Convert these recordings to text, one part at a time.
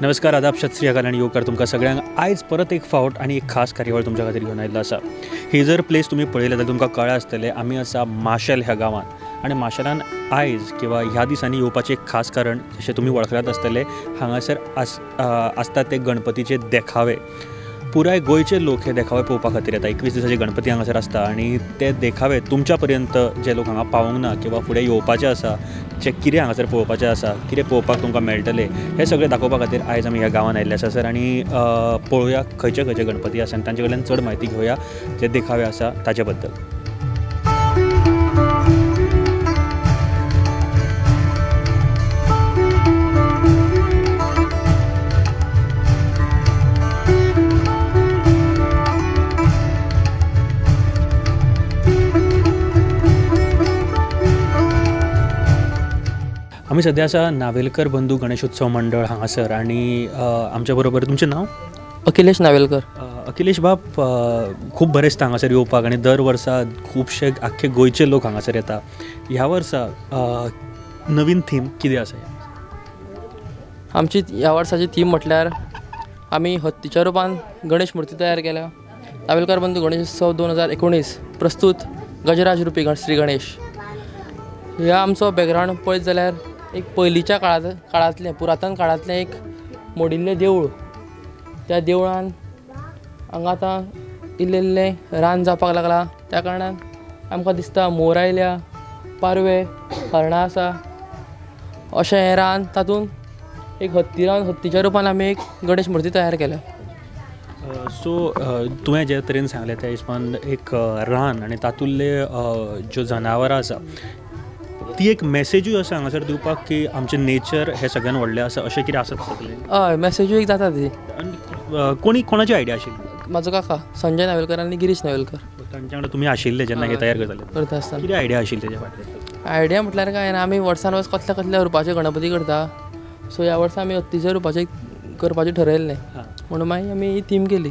नमस्कार, आदाब, सत श्री अकाल आणि येवकार तुमकां सगळ्यांक आयज परत एक फावट आणि एक खास कार्यावळ तुमच्या खातीर घेवन आयिल्लो आसा. ही जर प्लेस तुम्ही पळयलें जाल्यार तुमकां कळ्ळें आसतलें आमी आसा माशेल ह्या गांवांत. आनी माशेलान आयज किंवा ह्या दिसांनी येवपाचें एक खास कारण जशें तुमी वळखलात आसतलें, हांगासर आसतात ते गणपतीचे देखावे. पुराय गोंयचे लोक हे देखावे पळोवपा खातीर येता. 21 दिसांचे गणपती हांगासर आसता आनी ते देखावे तुमच्या पर्यंत जे लोक हांगा पावूंक ना किंवा फुडें येवपाचे आसा, जे कितें हांगासर पळोवपाचें आसा, कितें पळोवपाक तुमकां मेळटलें, हे सगळें दाखोवपा खातीर आयज आमी ह्या गांवांत आयिल्ले आसा सर. आनी पळोवया खंयचे खंयचे गणपती आसा आनी तांचे कडल्यान चड म्हायती घेवया जे देखावे आसा ताचे बद्दल. आमी सध्या आसा नावेलकर बंधू गणेशोत्सव मंडळ हांगासर आनी आमच्या बरोबर तुमचें नांव? अखिलेश नावेलकर. अखिलेश बाब, खूब बरें दिसता हांगासर येवपाक आनी दर वर्सा खुबशे आख्खे गोंयचे लोक हांगासर येता. ह्या वर्सा नवीन थीम कितें आसा? आमची ह्या वर्साची थीम म्हटल्यार आमी हत्तीच्या रुपान गणेश मुर्ती तयार केल्या. नावेलकर बंधू गणेशोत्सव 2019 प्रस्तूत गजराज रुपी श्री गणेश. ह्या आमचो बॅकग्रावंड पळयत जाल्यार एक पयलींच्या काळांतलें पुरातन काळांतलें एक मोडिल्लें देवूळ. त्या देवळान हांगा आतां इल्लें रान जावपाक लागला. त्या कारणान आमकां दिसता मोर आयल्या, पारवे, हरणां आसा अशें हें रान. तातूंत एक हत्ती रावन हत्तीच्या रुपान आमी एक गणेश मुर्ती तयार केल्या. सो तुवें जे तरेन सांगलें त्या हिसपान एक रान आनी तातूंतले ज्यो जनावरां आसा ती एक मॅसेजूय आसा हांगासर दिवपाक की आमचें नेचर हें सगळ्यान व्हडलें आसा अशें कितें आसा तकलेन? हय, मॅसेजूय एक जाता ती. कोणाची आयडिया आशिल्ली? म्हाजो काका संजय नावेलकर आनी गिरीश नावेलकर. तांच्या वांगडा तुमी आशिल्ले जेन्ना हे तयार करता आसतना. कितें आयडिया आशिल्ली तेच्या फाटल्यान? आयडिया म्हटल्यार काय ना, आमी वर्सान वर्स कसल्या कसल्या रुपाचे गणपती करता. सो ह्या वर्सा आमी हत्तीच्या रुपाचे करपाचें ठरयल्लें म्हणून मागीर आमी ही थीम केली.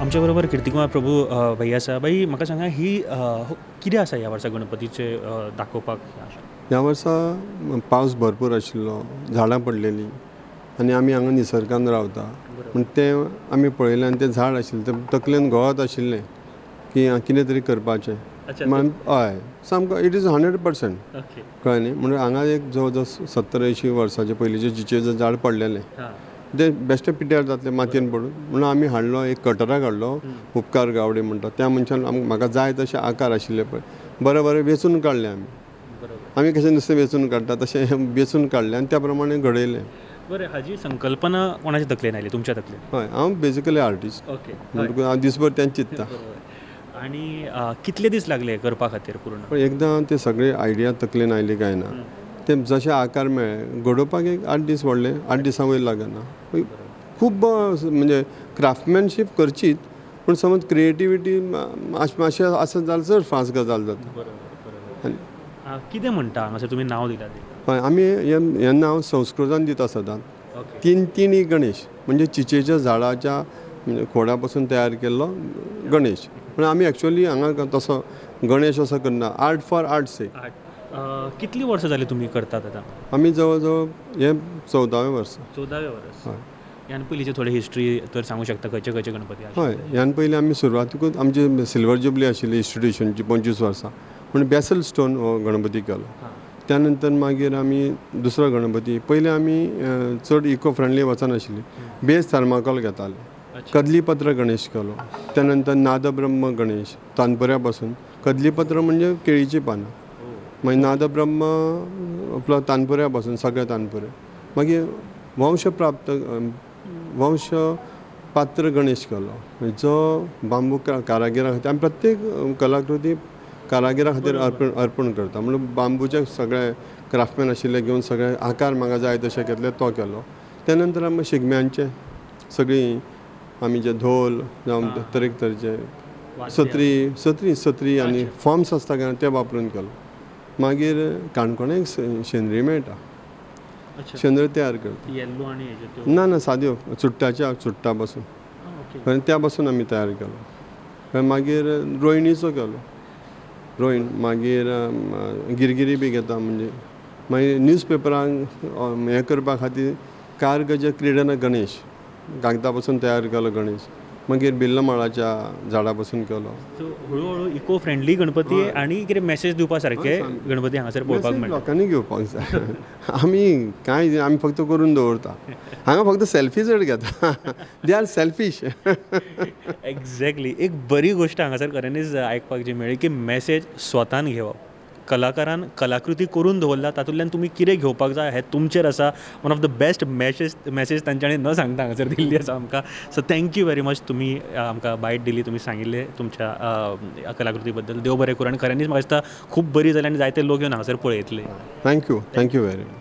आमच्या बरोबर कीर्तिकुमार प्रभू भाई आसा. भाई, म्हाका सांगा ही कितें आसा ह्या वर्सा गणपतीचे दाखोवपाक? ह्या वर्सा पावस भरपूर आशिल्लो, झाडां पडलेलीं आनी आमी हांगा निसर्गान रावता म्हण तें आमी पळयलें आनी तें झाड आशिल्लें तें तकलेन घोळत आशिल्लें की कितें तरी करपाचें. हय, सामको इट इज 100%. कळ्ळें न्ही. म्हणून हांगा एक जवळ जवळ 70-80 वर्साचे पयलींचे चिचेचें झाड पडलेलें. ते बेश्टे पिड्ड्यार जातले मातयेन पडून म्हणून आमी हाडलो, एक कटराक हाडलो, उपकार गावडे म्हणटा त्या मनशान म्हाका जाय तशे आकार आशिल्ले पळय बरें बरें वेचून काडले. आमी कशें नुस्तें वेचून काडटा तशें वेचून काडलें आनी त्या प्रमाणे घडयलें. बरें, हाजी संकल्पना कोणाच्या तकलेन आयली? तुमच्या तकलेन? हय, हांव बेजिकली आर्टिस्ट. ओके. म्हणटकूच हांव दिसभर तेंच चिंत्ता. आनी कितले दीस लागले करपा खातीर पूर्ण? एकदां ते सगळे आयडिया तकलेन आयली काय ना, ते जशे आकार मेळ्ळे घडोवपाक एक 8 दीस व्हडले. 8 दिसां वयर लागना. खूब म्हणजे क्राफ्टमॅनशीप करचीच पूण समज क्रिएटिविटी मातशें आसत जाल्यार चड फास्ट गजाल जाता. कितें म्हणटा हांगासर तुमी नांव दिलां तें? हय, आमी हें नांव संस्कृतान दिता सदांच. तीन एक गणेश म्हणजे चिचेच्या झाडाच्या खोडा पासून तयार केल्लो गणेश. पूण आमी एक्चुअली हांगा तसो गणेश असो करना. आर्ट फॉर आर्ट's सेक. कितलीं वर्सां जालीं तुमी करतात आतां? आमी जवळ जवळ हें 14वें वर्स. 14वें वर्स. हय. ह्यान पयलींची थोडी हिस्ट्री तर सांगूं शकता खंयचे खंयचे गणपती? हय, ह्यान पयलीं आमी सुरवातीकूच आमची सिल्वर जुबली आशिल्ली इन्स्टिट्यूशनची 25 वर्सां म्हणून बेसल स्टोन हो गणपती केलो. त्या नंतर मागीर आमी दुसरो गणपती पयलीं आमी चड इको फ्रेंडली वचनाशिल्ली, बेज थर्माकोल घेताले. कदलीपत्र गणेश केलो. त्या नंतर नादब्रह्म गणेश तानपुऱ्या पासून. कदलीपत्र म्हणजे केळीची पानां. मागीर नादब्रह्म आपलो तानपुऱ्या पासून सगळे तानपुरे. मागीर वंश पात्र गणेश केलो जो बांबू कारागिरा खातीर आमी प्रत्येक कलाकृती कारागिरा खातीर अर्पण करता. म्हणून बांबूचे सगळे क्राफ्टमॅन आशिल्ले घेवन सगळे आकार म्हाका जाय तशे घेतले तो केलो. त्या नंतर आमी शिगम्यांचे सगळीं आमी जे धोल जावं तरेक तरेचे सत्री आनी फॉर्म्स आसता काय ते वापरून केलो. मागीर काणकोणां एक शेंद्री मेळटा, शेंद्री तयार करता. येल्लो आणि ना साद्यो चुट्टा पासून त्या पासून आमी तयार केलो. मागीर रोयणीचो केलो, रोयण. मागीर गिरगिरी बी घेता. म्हणजे मागीर न्यूजपेपरांक हें करपा खातीर कारगज क्रीडन गणेश कागदा पासून तयार केलो गणेश. मागीर बिल्ल माळाच्या झाडा पासून केलो. हळू इको फ्रेंडली गणपती आणि कितें मेसेज दिवपा सारके गणपती हांगासर पळोवपाक मेळटा. लोकांनी घेवपाक जाय. आमी फक्त करून दवरता. हांगा फक्त सेल्फी चड घेता. They are selfish. एक्झॅक्टली. एक बरी गोष्ट हांगासर खऱ्यांनीच आयकपाक जी मेळ्ळी की मेसेज स्वतान घेवप. कलाकारान कलाकृती करून दवरला, तातूंतल्यान तुमी कितें घेवपाक जाय हें तुमचेर आसा. One of the best message तांच्यांनी न सांगता हांगासर दिल्ली आसा आमकां. So thank you very much. तुमी आमकां बायट दिली, तुमी सांगिल्लें तुमच्या कलाकृती बद्दल. देव बरें करूं. आनी खऱ्यांनीच म्हाका दिसता खूब बरी जाली आनी जायते लोक येवन हांगासर पळयतले. Thank you very much.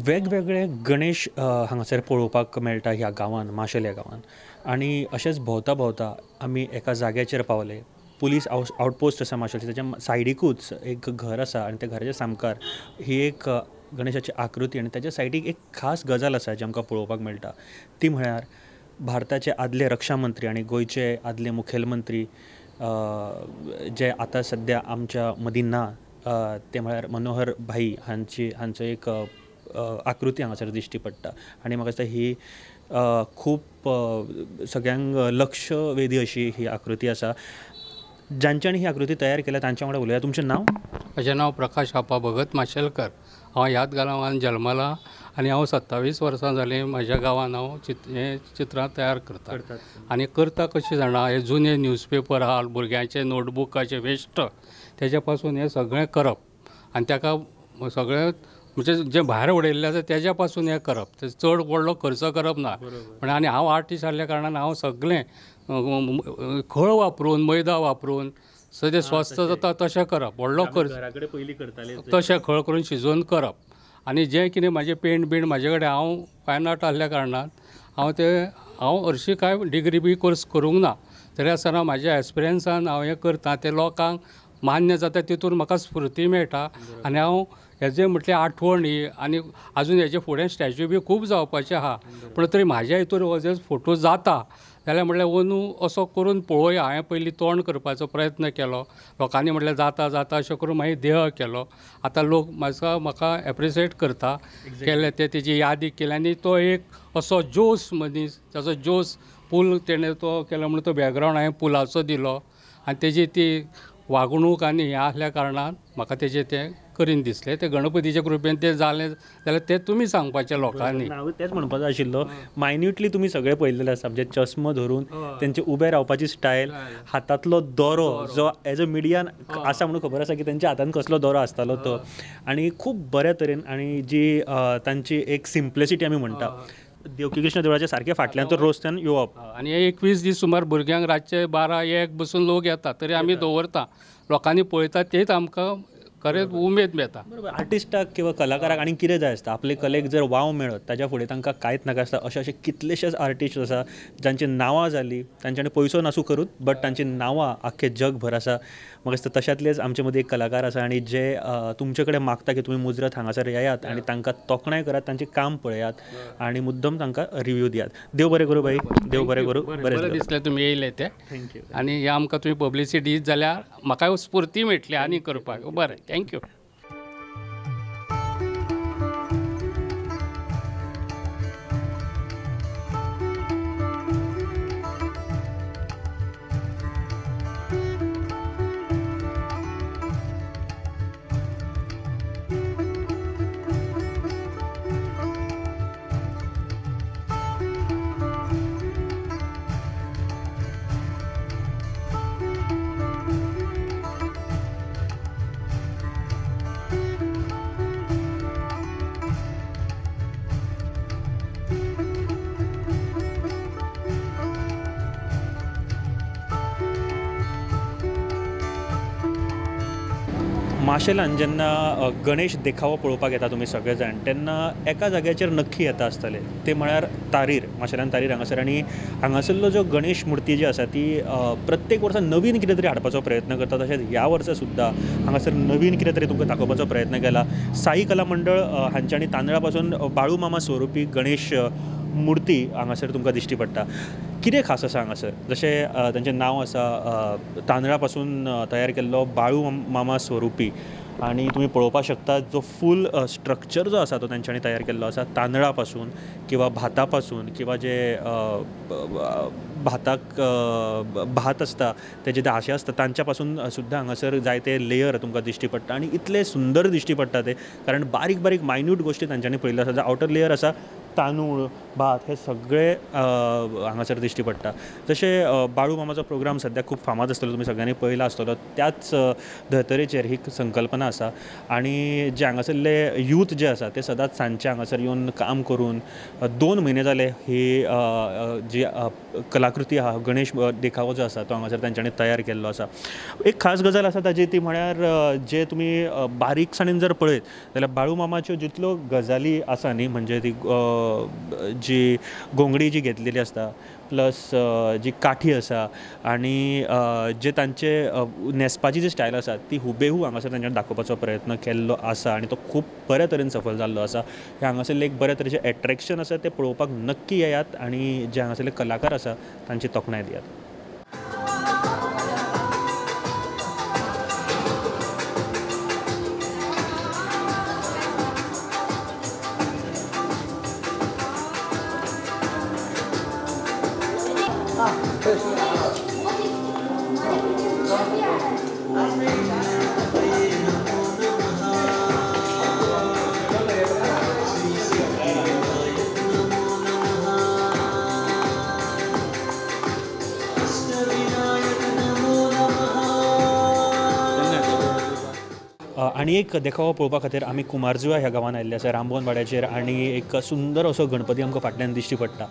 वेगवेगळे गणेश हांगासर पळोवपाक मेळटा ह्या गांवांत, माशेल ह्या गांवांत. आनी अशेंच भोंवता आमी एका जाग्याचेर पावले. पुलीस आउटपोस्ट आसा माशेलची, ताच्या सायडीकूच एक घर आसा आनी त्या घराच्या सामकार ही एक गणेशाची आकृती. आनी ताच्या सायडीक एक खास गजाल आसा जी आमकां पळोवपाक मेळटा. ती म्हळ्यार भारताचे आदले रक्षा मंत्री आनी गोंयचे आदले मुखेलमंत्री जे आतां सद्या आमच्या मदीं ना, ते म्हळ्यार मनोहर भाई हांचो एक आकृती हांगासर दिश्टी पडटा. आनी म्हाका दिसता ही खूब सगळ्यांक लक्ष वेधी अशी ही आकृती आसा. ज्यांच्यांनी ही आकृती तयार केल्या तांच्या वांगडा उलया. तुमचें नांव? म्हजें नांव प्रकाश आप्पा भगत माशेलकर. हांव ह्याच गांवांत जल्मला आनी हांव 27 वर्सां जालीं म्हज्या गांवांत हांव हें चित्रां तयार करता. आनी करता कशें जाणा, हे जुने न्यूजपेपर आहा, भुरग्यांचे नोटबुकाचे वेस्ट, तेजे पासून हें सगळें करप आनी ताका सगळें म्हणजे जें भायर उडयल्लें आसा तेज्या पासून हें करप. ते चड व्हडलो खर्च करप ना. पण आनी हांव आर्टिस्ट आसल्या कारणान हांव सगळें खळ वापरून, मैदा वापरून सगळें स्वस्त जाता तशें करप. व्हडलो खर्च तशें खळ करून शिजोवन करप. आनी जें कितें म्हाजें पेंट बीण म्हाजे कडेन, हांव फायन आर्ट आसल्या कारणान हांव हरशीं कांय डिग्री बी कोर्स करूंक ना. तरी आसतना म्हाज्या एक्सपिरियन्सान हांव हें करतां. तें लोकांक मान्य जाता, तितून म्हाका स्फूर्ती मेळटा. आनी हांव हेजे म्हटल्यार आठवण ही, आनी आजून हेजे फुडें स्टॅच्यू बी खूब जावपाचे आहा. पूण तरी म्हाज्या हितूर हो जर फोटो जाता जाल्यार म्हटल्यार अंदू असो करून पळोवया. हांवें पयलीं तोंड करपाचो प्रयत्न केलो. लोकांनी म्हटल्यार जाता अशें करून मागीर देह केलो. आतां लोक म्हाका एप्रिसिएट करता केले ते, तेजी यादी केली. आनी तो एक असो जोस मनीस, ताचो जोस पूल तेणें तो केलो म्हणून तो बॅकग्रावंड हांवें पुलाचो दिलो. आनी तेजी ती वागणूक आनी हें आसल्या कारणान म्हाका तेजें तें करीन दिसलें. ते गणपतीच्या कृपेन तें जालें जाल्यार तें तुमी सांगपाचें लोकांनी. हांव तेंच म्हणपाचो आशिल्लो. मायन्युटली तुमी सगळें पळयल्लें आसा. म्हणजे चश्मो धरून तेंचे उबे रावपाची स्टायल, हातांतलो दोरो जो एज अ मिडियान आसा म्हणून खबर आसा की तेंच्या हातान कसलो दोरो आसतालो तो. आनी खूब बऱ्या तरेन आनी जी तांची एक सिंप्लिसिटी आमी म्हणटा, देवकी कृष्ण देवळाच्या सारके फाटल्यान तो रस्त्यान येवप. आनी 21 दीस सुमार भुरग्यांक रातचे 12-1 बसून लोक येता, तरी आमी दवरता. लोकांनी पळयता तेच आमकां खरेंच उमेद मेळटा. बरोबर. आर्टिस्टाक किंवा कलाकाराक आनी कितें जाय आसता, आपले कलेक जर वाव मेळत ताच्या फुडें तांकां कांयच नाका आसता. अशे कितलेशेच आर्टिस्ट आसा जांची नांवां जालीं, तांच्यांनी पयसो नासूं करूत, बट तांची नांवां आख्खे जगभर आसा. म्हाका दिसता तशातलेच आमचे मदीं एक कलाकार आसा आनी जे तुमचे कडेन मागता की तुमी मुजरत हांगासर येयात आनी तांकां तोखणाय करात, तांचें काम पळयात आनी मुद्दम तांकां रिव्यू दियात. देव बरें करूं भाई. देव बरें करूं. बरें दिसलें तुमी येयले ते. थँक्यू. आनी हे आमकां तुमी पब्लिसिटी दीत जाल्यार म्हाका स्फूर्ती मेळटली आनी करपाक. बरें, थँक्यू. माशेलान जेन्ना गणेश देखावो पळोवपाक येता तुमी सगळे जाण तेन्ना एका जाग्याचेर नक्की येता आसतले ते म्हळ्यार तारीर माशेलान तारीर हांगासर आनी हांगासरलो जो गणेश मुर्ती जी आसा ती प्रत्येक वर्सा नवीन कितें तरी हाडपाचो प्रयत्न करता तशेंच ह्या वर्सा सुद्दां हांगासर नवीन कितें तरी तुमकां दाखोवपाचो प्रयत्न केला साई कला मंडळ हांच्यांनी तांदळा पासून बाळू मामा स्वरुपी गणेश मुर्ती हांगासर तुमकां दिश्टी पडटा कितें खास आसा हांगासर जशें तांचें नांव आसा तांदळा पासून तयार केल्लो बाळू मामा स्वरुपी आणि तुम्ही पळोवपाक शकता जो फूल स्ट्रक्चर जो आसा तो तांच्यांनी तयार केल्लो आसा तांदळा पासून किंवा भाता पासून किंवा जे भाताक भात आसता तेजे जे आशे आसता तांच्या पासून सुद्दां हांगासर जायते लेयर तुमकां दिश्टी पडटा आनी इतले सुंदर दिश्टी पडटा ते कारण बारीक बारीक मायन्यूट गोश्टी तांच्यांनी पळयल्यो आसा जो आउटर लेयर आसा तांदूळ भात हे सगळे हांगासर दिश्टी पडटा जशें बाळू मामाचो प्रोग्राम सद्याक खूब फामाद आसतलो तुमी सगळ्यांनी पळयला आसतलो त्याच धर्तरेचेर ही संकल्पना आसा आनी जे हांगासरले यूथ जे आसा ते सदांच सांजचे हांगासर येवन काम करून 2 म्हयने जाले ही जी कलाकृती आहा गणेश देखावो जो आसा तो हांगासर तांच्यांनी तयार केल्लो आसा एक खास गजाल आसा ताजी ती म्हळ्यार जे तुमी बारीकसाणेन जर पळयत जाल्यार बाळू मामाच्यो जितल्यो गजाली आसा न्ही म्हणजे ती जी घोंगडी जी घेतलेली आसता प्लस जी काठी आसा आनी जे तांचे न्हेसपाची जी स्टायल आसा ती हुबेहू हांगासर तांच्यानी दाखोवपाचो प्रयत्न केल्लो आसा आनी तो खूब बऱ्या तरेन सफल जाल्लो आसा हे हांगासरलें एक बऱ्या तरेचें एट्रॅक्शन आसा तें पळोवपाक नक्की येयात आनी जे हांगासरले कलाकार आसा तांची तोखणाय दियात आनी एक देखावो पळोवपा खातीर आमी कुमारजुवा ह्या गांवांत आयिल्ले आसा रामभवन वाड्याचेर आनी एक सुंदर असो गणपती आमकां फाटल्यान दिश्टी पडटा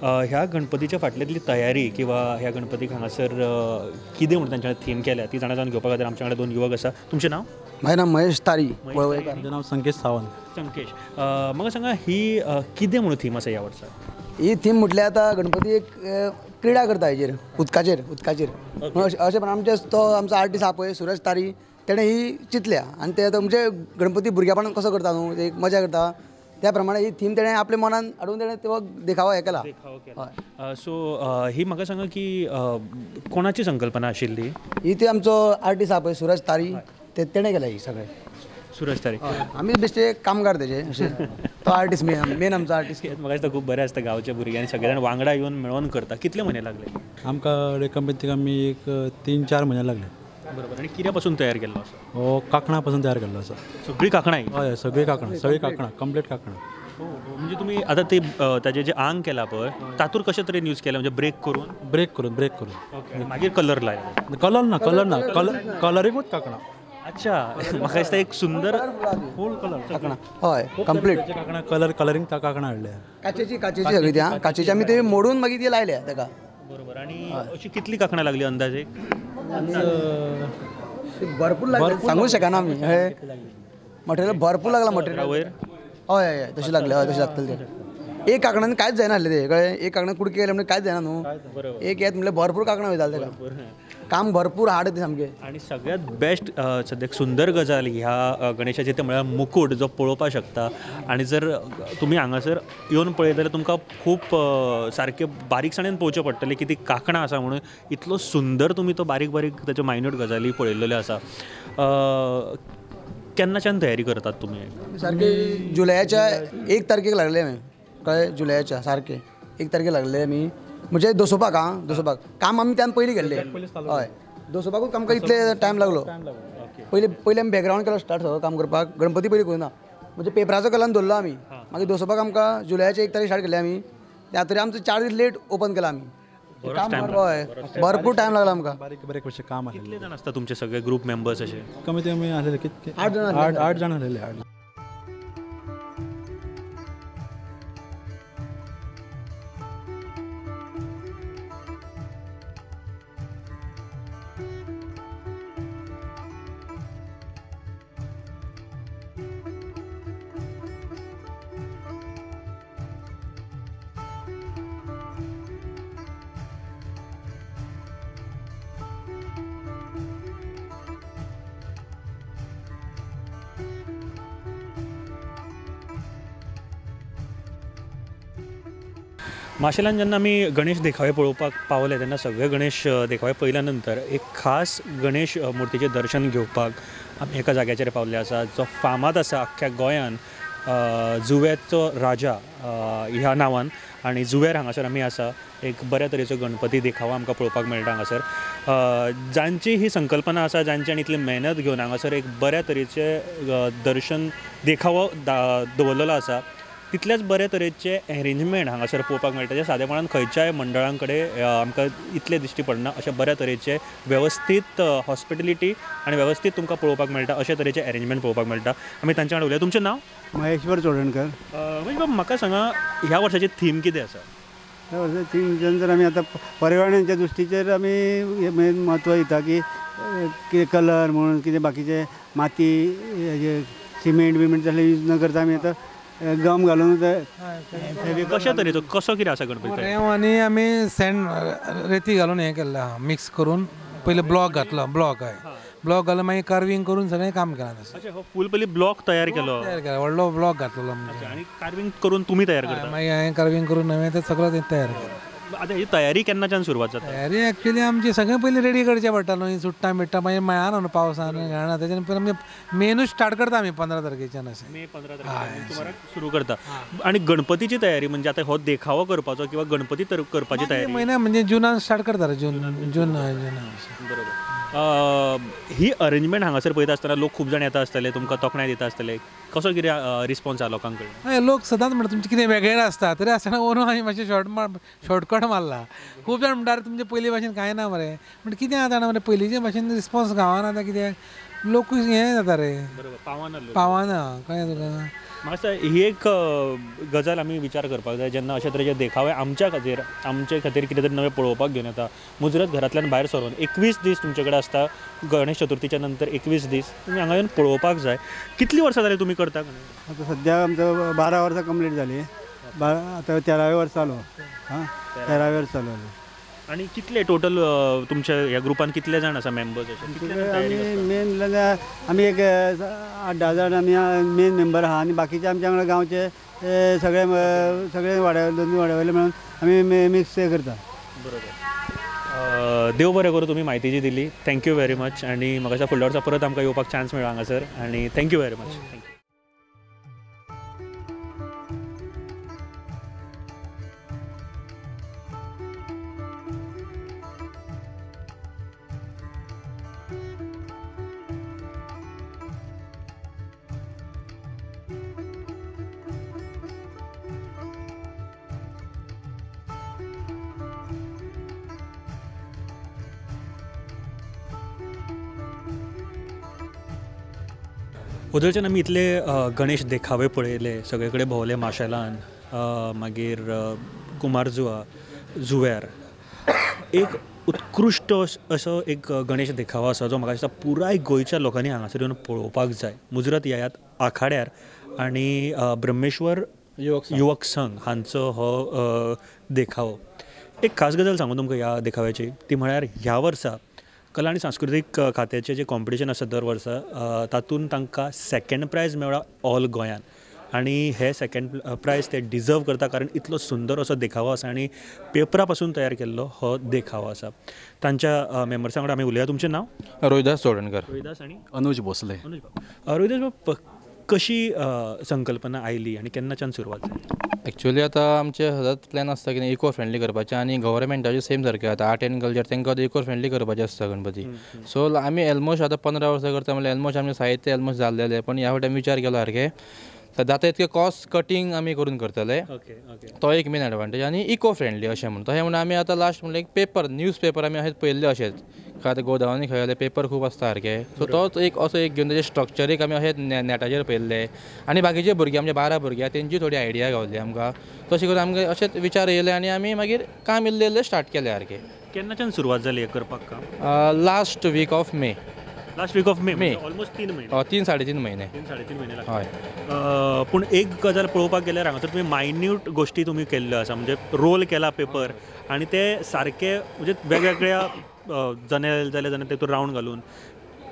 ह्या गणपतीच्या फाटल्यातली तयारी किंवा ह्या गणपतीक हांगासर कितें म्हणून तांच्यानी थीम केल्या ती जाणा जावन घेवपा खातीर आमच्या कडेन 2 युवक आसा तुमचें नांव माझे नाव महेश तारी माझं नाव संकेश सावंत संकेश म्हाका सांगा ही कितें म्हणून थीम आसा ह्या वर्सा ही थीम म्हटल्यार आतां गणपती एक क्रिडा करता हेजेर उदकाचेर अशें पण आमचो आर्टिस्ट आहा पळय सुरेश तारी तेणें ही चिंतल्या आनी ते आतां म्हणजे गणपती भुरग्यापणान कसो करता न्हू एक मजा करता त्या प्रमाणे ही थीम तेणें आपल्या मनान हाडून तेणें तो देखावो हे केला सो ही म्हाका सांगा की कोणाची संकल्पना आशिल्ली ही ती आमचो आर्टिस्ट आहा पळय सुरेश तारी तेणें केल्या ही सगळें सुरेश तारी आमी बेश्टे कामगार तेजे अशें तो आर्टिस्ट मेन आमचो आर्टिस्ट म्हाका दिसता खूब बरें आसता गांवच्या भुरग्यांनी सगळे जाण वांगडा येवन मेळोन करता कितले म्हयने लागले आमकां कमीत कमी एक 3-4 म्हयने लागले बरोबर आनी कित्या पासून तयार केल्लो आसा हो कांकणा पासून तयार केल्लो आसा सगळी कांकणां हय सगळी कांकणां कंप्लीट कांकणां म्हणजे तुमी आतां ते ताजें जें आंग केलां पळय तातूंत कशे तरेन यूज केला म्हणजे ब्रेक करून मागीर कलर लायला कलर ना कलरीकूच कांकणां अच्छा म्हाका दिसता एक सुंदर फूल कलर कांकणां हय कंप्लीट कांकणां कलरींग कांकणां हाडल्या काचेची सगळी ती काचेची आमी ते मोडून मागीर ती लायल्या ताका बरोबर आनी अशी कितली कांकणां लागली अंदाजे भरपूर लागले सांगू शकना आमी हय मटेरियल भरपूर लागला मटेरियल वयर हय तशें लागले हय तशें लागतले ते एक कांकणान कांयच जायना आसलें ते कळ्ळें एक कांकणान कुडके केले म्हणजे कांयच जायना न्हू एक येत म्हणल्यार भरपूर कांकणां वयताले ताका काम भरपूर हार्ड ते सामकें आणि सगळ्यात बेस्ट सद्याक सुंदर गजाल ह्या गणेशाची ते म्हळ्यार मुकूट जो पळोवपाक शकता आणि जर तुमी हांगासर येवन पळयत जाल्यार तुमकां खूब सारकें बारीकसाणेन पळोवचें पडटलें की ती कांकणां आसा म्हणून इतलो सुंदर तुमी तो बारीक बारीक ताच्यो मायन्यूट गजाली पळयल्ल्यो आसा केन्नाच्यान तयारी करतात तुमी सारके जुलयाच्या 1 तारखेक लागले आमी कळ्ळें जुलयाच्या सारके 1 तारखेक लागले आमी म्हणजे दोसोपाक काम आमी त्यान पयलीं केल्लें हय दोसोपाकूच आमकां इतले टायम लागलो पयलीं आमी बॅकग्रावंड केलो स्टार्ट सगळो काम करपाक गणपती पयलीं करूना म्हणजे पेपराचो कलन दवरलो आमी मागीर दोसोपाक आमकां जुलयाच्या 1 तारीख स्टार्ट केले आमी त्या तरी आमचो 4 दीस लेट ओपन केला आमी काम हय भरपूर टायम लागला आमकां बारीक कशें काम आसलें कितले जाण आसता तुमचे सगळे ग्रूप मेंबर्स अशे कमीत कमी आसलेले कितके 8 जाण आसलेले माशेलान जेन्ना आमी गणेश देखावे पळोवपाक पावले तेन्ना सगळे गणेश देखावे पळयल्या नंतर एक खास गणेश मुर्तीचें दर्शन घेवपाक आमी एका जाग्याचेर पावल्ले आसा जो फामाद आसा अख्ख्या गोंयान जुव्याचो राजा ह्या नांवान आनी जुवेर हांगासर आमी आसा एक बऱ्या तरेचो गणपती देखावो आमकां पळोवपाक मेळटा हांगासर जांची ही संकल्पना आसा जांच्यानी इतली मेहनत घेवन हांगासर एक बऱ्या तरेचे दर्शन देखावो दवरलेलो आसा तितलेच बरे तरेचे एरेंजमेंट हांगासर पळोवपाक मेळटा जे सादेपणान खंयच्याय मंडळां कडेन आमकां इतले दिश्टी पडना अशे बऱ्या तरेचे वेवस्थीत हॉस्पिटलिटी आनी वेवस्थीत तुमकां पळोवपाक मेळटा अशे तरेचे एरेंजमेंट पळोवपाक मेळटा आमी तांचे वांगडा उलया तुमचें नांव महेश्वर चोडणकर म्हणजे म्हाका सांगा ह्या वर्साची थीम कितें आसा ह्या वर्सा थीम जर आमी आतां पर्यावरणाच्या दृश्टीचेर आमी मेन म्हत्व दिता की कितें कलर म्हणून कितें बाकीचे माती हेजे सिमेंट बिमेंट तसले यूज न करता आमी आतां गम घालून कशा तरेचो कसो कितें आसा गणपती रेंव आनी आमी सँड रेती घालून हें केल्लें आहा मिक्स करून पयलीं ब्लॉक घातलो ब्लॉक हय ब्लॉक घालून मागीर कार्विंग करून सगळें काम केलां तशें अच्छा हो फूल पयलीं ब्लॉक तयार केलो तयार केला व्हडलो ब्लॉक घातलेलो म्हणजे आनी कार्विंग करून तुमी तयार करता मागीर हांवें कार्विंग करून हांवें तें सगळं तें तयार केलें आतां ही तयारी केन्नाच्यान सुरवात जाता तयारी एक्चुली आमची सगळें पयलीं रेडी करचें पडटा न्हू सुट्टा बिट्टा मागीर मेळना न्हू पावसान घालना तेच्यान पयलीं आमी मेनूच स्टार्ट करता आमी 15 तारखेच्यान अशें मे 15 तारखेर सुमाराक सुरू करता आनी गणपतीची तयारी म्हणजे आतां हो देखावो करपाचो किंवा गणपती करपाची तयारी म्हयन्या म्हणजे जुनान स्टार्ट करता जून अशें बरोबर ही अरेंजमेंट हांगासर पळयता आसतना लोक खूब जाण येता आसतले तुमकां तोखणाय दिता आसतले कसो कितें रिस्पॉन्स आहा लोकां कडेन हय लोक सदांच म्हणटा तुमचें कितें वेगळें आसता तरी आसतना ओनू हांवें मातशें शॉर्टकट मारला खूब जाण म्हणटा तुमचे पयलीं भाशेन कांय ना मरे म्हणजे कितें जाता मरे पयलींचे भाशेन रिस्पॉन्स गांवान आतां कित्याक लोक हें जाता रे पावना कळ्ळें तुका म्हाका ही एक गजाल आमी विचार करपाक जाय जेन्ना अशे तरेचे देखावे आमचे खातीर कितें तरी नवें पळोवपाक घेवन येता मुजरत घरांतल्यान भायर सरून 21 दीस तुमचे कडेन आसता गणेश चतुर्थीच्या नंतर 21 दीस तुमी हांगा येवन पळोवपाक जाय कितलीं वर्सां जालीं तुमी करता आतां सद्या आमचं 12 वर्सां कंप्लीट जाली आतां 13वें वर्स चालू हां 13वें वर्स चालू आनी कितले टोटल तुमच्या ह्या ग्रुपान कितले जाण आसा मेंबर्स अशे आमी मेन आमी एक 8-10 जाण आमी मेन मेंबर आहा आनी बाकीचे आमच्या वांगडा गांवचे सगळे वाड्या 2 वाड्यावयले मेळून आमी मिक्स करता बरोबर देव बरें करूं तुमी म्हायती जी दिली थँक्यू व्हेरी मच आनी म्हाका दिसता फुडल्या वर्सा परत आमकां येवपाक चान्स मेळ्ळा हांगासर आनी थँक्यू व्हेरी मच थँक्यू उदळच्यान आमी इतले गणेश देखावे पळयले सगळे कडेन भोंवले माशेलान मागीर कुमारजुआ जुव्यार एक उत्कृश्ट असो एक गणेश देखावो आसा जो म्हाका दिसता पुराय गोंयच्या लोकांनी हांगासर येवन पळोवपाक जाय मुजरत ह्यात आखाड्यार आनी ब्रह्मेश्वर युवक संघ हांचो हो देखावो एक खास गजाल सांगू तुमकां ह्या देखाव्याची ती म्हळ्यार ह्या वर्सा कला आनी सांस्कृतीक खात्याचें जें कॉम्पिटिशन आसा दर वर्सा तातूंत तांकां सेकेंड प्रायज मेळ्ळा ऑल गोंयान आनी हे सेकेंड प्रायज ते डिजर्व करता कारण इतलो सुंदर असो देखावो आसा आनी पेपरा पासून तयार केल्लो हो देखावो आसा तांच्या मेंबर्सां कडेन आमी उलया तुमचें नांव रोहिदास चोडणकर रोहिदास आनी अनुज भोसले रोहिदास कशी संकल्पना आयली आनी केन्नाच्यान सुरवात जाली एक्चुअली आतां आमचे सदांच प्लॅन आसता की इको फ्रेंडली करपाचें आनी गव्हर्मेंटाचे सेम सारकें आतां आर्ट एंड कल्चर तांकां इको फ्रेंडली करपाचें आसता गणपती सो आमी ऑलमोस्ट आतां 15 वर्सां करता म्हणल्यार ऑलमोस्ट आमचें साहित्य ऑलमोस्ट जाल्लेलें पण ह्या फावटी विचार केलो सारकें जाता इतकें कॉस्ट कटींग आमी करून करतले तो एक मेन एडवांटेज आनी इको फ्रेंडली अशें म्हणटा हे म्हणून आमी आतां लास्ट म्हणल्यार एक पेपर न्यूज पेपर आमी अशेंच पयल्ले अशेंच आतां गोदावरी खंय पेपर खूब आसता सारके सो तोच एक असो एक घेवन तेजे स्ट्रक्चर एक आमी अशेंच नेटाचेर पयल्ले आनी बाकीचे भुरगे आमचे 12 भुरगे तेंची थोडी आयडिया गावली आमकां तशें करून आमकां अशेंच विचार येयले आनी आमी मागीर काम इल्लें स्टार्ट केलें सारकें केन्नाच्यान सुरवात जाली हें करपाक काम last week of May last week of May almost 3 महिने 3-3.5 महिने 3-3.5 महिने हय पूण एक गजाल पळोवपाक गेल्यार हांगासर तुमी मायन्यूट गोश्टी तुमी केल्ल्यो आसा म्हणजे रोल केला पेपर आनी ते सारके म्हणजे वेगवेगळ्या जनेल जाल्यार तेतून रावंड घालून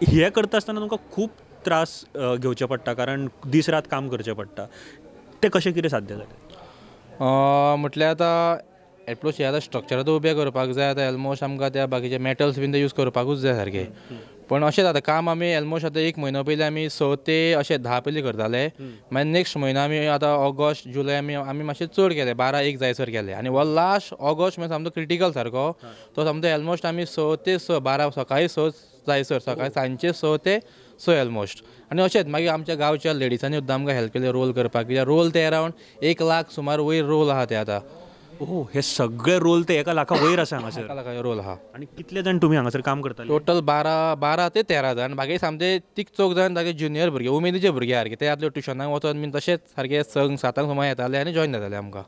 हे करता आसतना तुमकां खूब त्रास घेवचे पडटा कारण दीस रात काम करचें पडटा ते कशें कितें साध्य जालें म्हटल्यार आतां एटमोस्ट आतां स्ट्रक्चर आतां उबें करपाक जाय आतां ऑलमोस्ट आमकां त्या बाकीचे मेटल्स बीन ते यूज करपाकूच जाय सारके. पण अशें जाता काम आमी ऑलमोस्ट आतां 1 म्हयनो पयलीं आमी 6 ते अशें 10 पयलीं करताले. मागीर नेक्स्ट म्हयनो आमी आतां ऑगस्ट जुलय आमी मातशें चड केले 12-1 जायसर केले आनी हो लास्ट ऑगस्ट म्हणजे सामको क्रिटिकल सारको. तो सामको ऑलमोस्ट आमी 6 ते 6 12 सकाळीं 6 जायसर सकाळीं सांजचे 6 ते 6 ऑलमोस्ट. आनी अशेंच मागीर आमच्या गांवच्या लेडिजांनी सुद्दां आमकां हेल्प केली रोल करपाक. कित्याक रोल ते अरावंड 1 लाख सुमार वयर रोल आहा ते आतां. ओ हे सगळे रोल ते 1 लाखा वयर आसा हांगासर. 1 लाखा रोल आहा. आणि कितले जाण तुम्ही हांगासर काम करताले? टोटल 12 ते 13 जाण. बाकी सामके 3-4 जाण तागे ज्युनियर भुरगे उमेदीचे भुरगे सारके ते आपल्या ट्युशनाक वचोन बीन तशेंच सारके 7-8 सुमार येताले आनी जॉइन जाताले आमकां.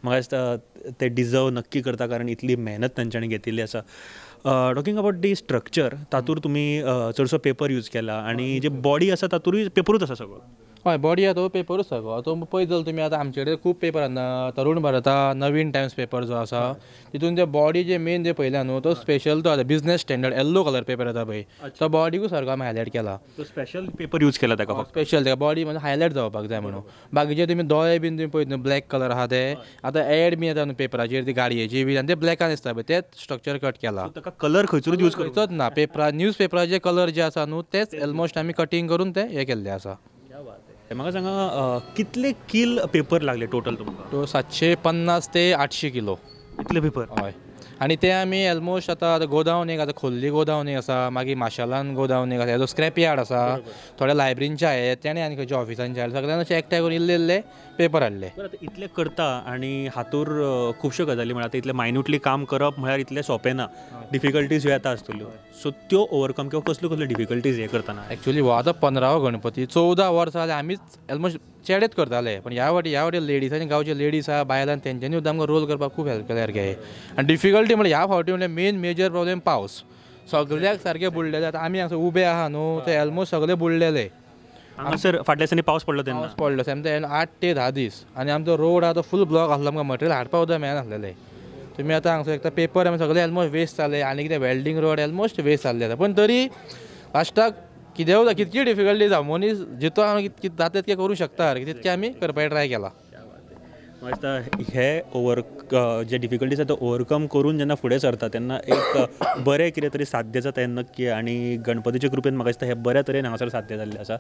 म्हाका ते डिजर्व नक्की करता कारण इतली मेहनत तांच्यांनी घेतिल्ली आसा. टॉकिंग अबाउट दी स्ट्रक्चर तातूंत तुमी चडसो पेपर यूज केला आणि जे बॉडी आसा तातूंतय पेपरूच आसा सगळो. हय बॉडी आहा तो पेपरूच सगळो. तो पळयत जाल्यार तुमी आतां आमचे कडेन खूब पेपर आसा. तरुण भारता, नवीन टायम्स पेपर जो आसा तितून ते बॉडी जे मेन जे पयल्या न्हू तो स्पेशल तो आसा business standard yellow colour paper येता पळय तो बॉडीकूच सारको आमी हायलायट केला. तो स्पेशल पेपर यूज केला ताका फक्त. स्पेशल त्या बॉडी म्हणजे हायलायट जावपाक जाय म्हणून. बाकीचे तुमी दोळे बीन तुमी पळयत न्हू ब्लॅक कलर आहा ते आतां एड बी येता न्हू पेपराचेर ती गाडयेची बी आनी ते ब्लॅकान दिसता पळय तेच स्ट्रक्चर कट केला. ताका कलर खंयचोच यूज खंयचोच ना. न्यूज पेपराचे कलर जे आसा न्हू तेच ऑलमोस्ट आमी कटिंग करून ते हे केल्ले आसा. म्हाका सांगा कितले किल पेपर लागले टोटल तुमकां? तो 750 ते 800 किलो इतले पेपर. हय. आनी ते आमी ऑलमोस्ट आतां गोदावन एक आतां खोल्ली गोदावन एक आसा मागीर माशेलान गोदावन एक आसा हेजो स्क्रॅप यार्ड आसा थोड्या लायब्ररींचे आहे तेणे आनी खंयच्या ऑफिसांचे आहे सगळ्यांना अशें एकठांय करून इल्ले पेपर हाडले. इतले करता आणि हातूर खुबश्यो गजाली म्हळ्यार इतले मायन्युटली काम करप म्हळ्यार इतलें सोंपें ना. डिफिकल्टीज येता आसतल्यो. सो त्यो ओवरकम किंवा कसल्यो डिफिकल्टीज हे करतना? एक्चुअली हो आतां 15वो गणपती 14 वर्सां जाल्यार आमीच ऑलमोस्ट चेडेत करताले. पण ह्या वाटी लेडीजांनी गांवचे लेडीज आहा बायलां तेंच्यांनी सुद्दां आमकां रोल करपाक खूब हेल्प केल्या सारके. आनी डिफिकल्टी म्हळ्यार ह्या फावटी म्हळ्यार मेन मेजर प्रॉब्लेम पावस. सगळ्याक सारके बुडलेले. आतां आमी हांगासर उबे आहा न्हू ते ऑलमोस्ट सगळे बुडलेले. हांगासर फाटल्या दिसांनी पावस पडलो तेन्ना? पावस पडलो सामके 8 ते 10 दीस आनी आमचो रोड आहा तो फूल ब्लॉक आसलो. आमकां मटेरियल हाडपाक सुद्दां मेळनासलेलें. तुमी आतां हांगासर एकदा पेपर आमी सगळे ऑलमोस्ट वेस्ट जाले आनी कितें वेल्डिंग रोड ऑलमोस्ट वेस्ट जाल्ले आसा. पण तरी लास्टाक कितें कितकी डिफिकल्टी जावं मनीस जितो आमी जाता तितकें करूं शकता तितकें आमी करपाक ट्राय केला. म्हाका हे जे डिफिकल्टीज आसा तो ओवरकम करून जेन्ना फुडें सरता तेन्ना एक बरें कितें तरी साध्य जाता हें नक्की. आनी गणपतीच्या कृपेन म्हाका दिसता हें बऱ्या तरेन हांगासर साध्य जाल्लें आसा.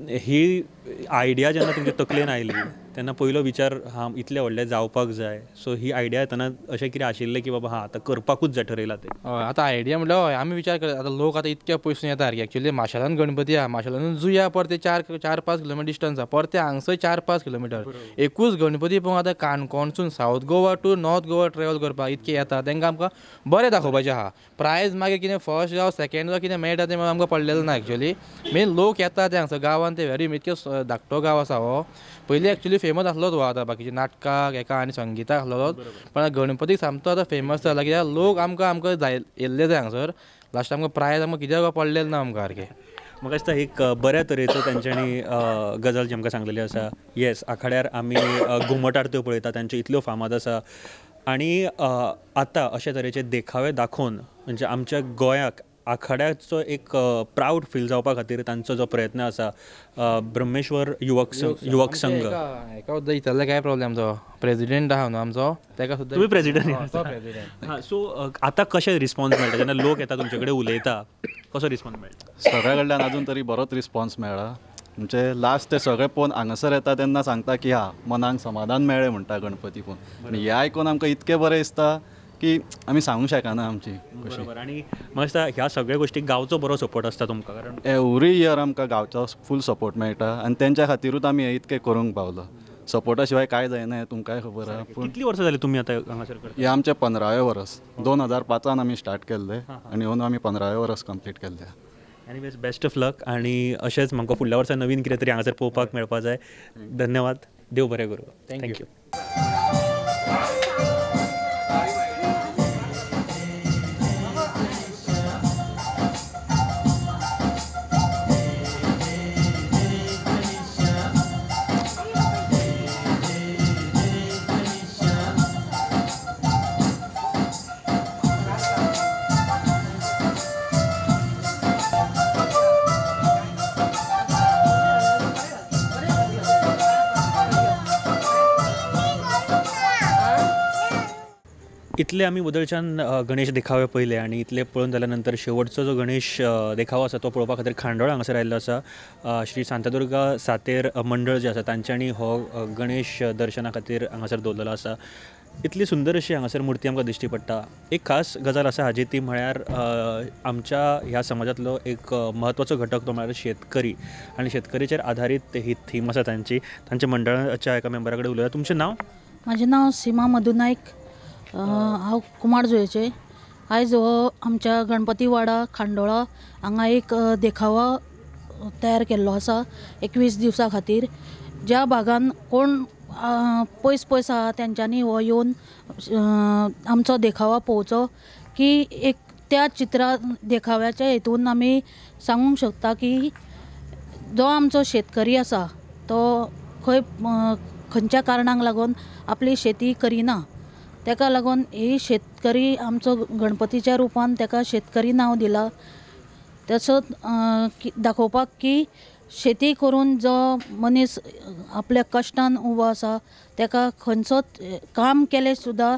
ही आयडिया जेन्ना तुमच्या तकलेन आयली तेन्ना पयलो विचार हां इतलें व्हडलें जावपाक जाय. सो ही आयडिया येतना अशें कितें आशिल्लें की बाबा हां आतां करपाकूच जाय ठरयलां तें? हय आतां आयडिया म्हणल्यार हय आमी विचार करता आतां लोक आतां इतक्या पयसून येता सारके. एक्चुअली माशेलान गणपती आहा माशेलान जुया परते 4-5 किलोमिटर डिस्टन्स आहा परते हांगसर 4-5 किलोमिटर. एकूच गणपती पळोवंक आतां काणकोणसून south Goa to north Goa travel करपाक इतके येता तांकां आमकां बरें दाखोवपाचें आहा. प्रायज मागीर कितें फर्स्ट जावं सेकेंड जावं कितें मेळटा तें आमकां पडलेलें ना. एक्चुअली मेन लोक येता ते हांगसर गांवांत ते व्हेरी इतके धाकटो गांव आसा हो. पयलीं एक्चुअली फेमस आसलोच हो आतां बाकीचे नाटकाक हेका आनी संगिताक आसलोच. पण गणपतीक सामको आतां फेमस जाला कित्याक लोक आमकां जाय येयल्ले जाय हांगसर. लास्ट आमकां प्रायज आमकां कित्याक पडलेलें ना आमकां सारकें. म्हाका दिसता एक बऱ्या तरेचो तेंच्यांनी गजाल जी आमकां सांगलेली आसा. येस आखाड्यार आमी घुमट आरत्यो पळयता तांच्यो इतल्यो फामाद आसा. आनी आतां अशे तरेचे देखावे दाखोवन म्हणजे आमच्या गोंयाक आखाड्याचो एक प्राऊड फील जावपा खातीर तांचो जो प्रयत्न आसा ब्रह्मेश्वर युवक संघ. एका सुद्दां इतले काय प्रॉब्लेम तो प्रेसिडेंट आहा न्हू आमचो तेका सुद्दां तुमी प्रेसिडेंट. हां सो आतां कशें रिस्पॉन्स मेळटा जेन्ना लोक येता तुमचे कडेन उलयता कसो रिस्पॉन्स मेळटा? सगळ्या कडल्यान अजून तरी बरोच रिस्पॉन्स मेळ्ळा. म्हणजे लास्ट ते सगळे पळोवन हांगासर येता तेन्ना सांगता की हा मनाक समाधान मेळ्ळें म्हणटा गणपती पळोवन. आनी हें आयकून आमकां इतकें बरें दिसता की आमी सांगूंक शकना आमची कशी. आनी म्हाका दिसता ह्या सगळ्या गोष्टीक गांवचो बरो सपोर्ट आसता तुमकां कारण एवरी इयर आमकां गांवचो फूल सपोर्ट मेळटा आनी तेंच्या खातीरूच आमी हें इतकें करूंक पावलो. सपोर्टा शिवाय काय जायना हें तुमकांय खबर आहा. पूण कितलीं वर्सां जालीं तुमी आतां हांगासर करता? हें आमचें 15वें वर्स. 2005 आमी स्टार्ट केल्लें आनी अंदू आमी 15वें वर्स कंप्लीट केल्लें. एनीवेज बेस्ट ऑफ लक आनी अशेंच म्हाका फुडल्या वर्सा नवीन कितें तरी हांगासर पळोवपाक मेळपा जाय. धन्यवाद. देव बरें करूं. थँक्यू. इतले आमी बदलच्यान गणेश देखावे पळयले आनी इतले पळोवन जाल्या नंतर शेवटचो जो गणेश देखावो आसा तो पळोवपा खातीर खांडोळा हांगासर आयिल्लो आसा. श्री शांतादुर्गा सातेर मंडळ जे आसा तांच्यांनी हो गणेश दर्शना खातीर हांगासर दवरलेलो आसा. इतली सुंदर अशी हांगासर मूर्ती आमकां दिश्टी पडटा. एक खास गजाल आसा हाजी ती म्हळ्यार आमच्या ह्या समाजांतलो एक म्हत्वाचो घटक तो म्हळ्यार शेतकरी आनी शेतकरीचेर आधारीत ही थीम आसा तांच्या मंडळाच्या एका मेंबरा कडेन उलयता. तुमचें नांव? म्हजें नांव सीमा मधू नायक. हांव कुमारजुंवेचें. आयज हो आमच्या गणपती वाडा खांडोळा हांगा एक देखावा तयार केल्लो आसा 21 दिवसां खातीर. ज्या भागान कोण पयस पयस आहा तेंच्यांनी हो येवन आमचो देखावा पळोवचो की एक त्या चित्रा देखाव्याच्या हेतून आमी सांगूंक शकता की जो आमचो शेतकरी आसा तो खंयच्या कारणाक लागून आपली शेती करिना, तेका लागून ही शेतकरी आमचो गणपतीच्या रुपान तेका शेतकरी नांव दिलां. तसोच दाखोवपाक की शेती करून जो मनीस आपल्या कश्टान उबो आसा तेका खंयचोच काम केले सुद्दां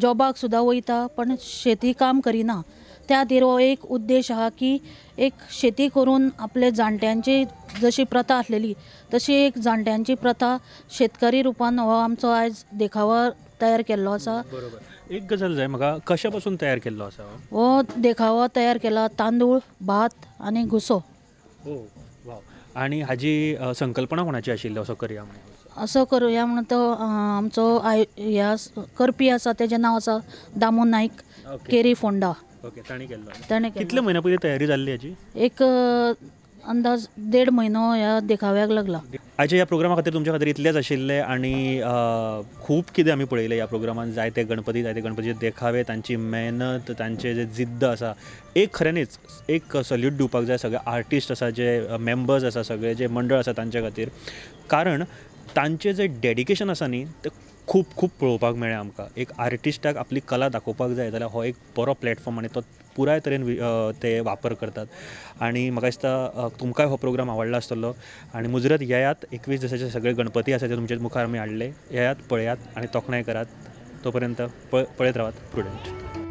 जॉबाक सुद्दां वयता पण शेती काम करिना. त्या खातीर हो एक उद्देश आहा की एक शेती करून आपले जाणट्यांची जशी प्रथा आसलेली तशी एक जाणट्यांची प्रथा शेतकरी रुपान हो आमचो आयज देखावा तयार केल्लो आसा. बरोबर. एक गजाल जाय म्हाका, कशा पासून तयार केल्लो आसा हो देखावा तयार केला तांदूळ, भात आनी घुसो. हो, वाव. आनी हाजी संकल्पना कोणाची आशिल्ली असो करया म्हणून? असो करूया म्हणून तो आमचो ह्या करपी आसा तेजें नांव आसा दामू नायक केरी फोंडा. ओके, ताणी केल्लो. ताणें कितले म्हयने पयलीं तयारी जाल्ली हाची? एक अंदाज 1.5 म्हयनो ह्या देखाव्याक लागला. आयच्या ह्या प्रोग्रामा खातीर तुमच्या खातीर इतलेंच आशिल्लें आनी खूब कितें आमी पळयलें ह्या प्रोग्रामान. जायते गणपतीचे देखावे, तांची मेहनत, तांचे जे जिद्द आसा. एक खऱ्यांनीच एक सल्यूट दिवपाक जाय सगळे आर्टिस्ट आसा, जे मेंबर्स आसा, सगळे जे मंडळ आसा तांच्या खातीर. कारण तांचें जें डेडिकेशन आसा न्ही तें खूब खूब पळोवपाक मेळ्ळें आमकां. एक आर्टिस्टाक आपली कला दाखोवपाक जाय जाल्यार हो एक बरो प्लॅटफॉर्म आनी तो पुराय तरेन ते वापर करतात. आनी म्हाका दिसता तुमकांय हो प्रोग्राम आवडला आसतलो. आनी मुजरत येयात, 21 दिसाचे सगळे गणपती आसा ते तुमच्या मुखार आमी हाडले. येयात, पळयात आनी तोखणाय करात. तोपर्यंत पळयत रावात प्रुडंट.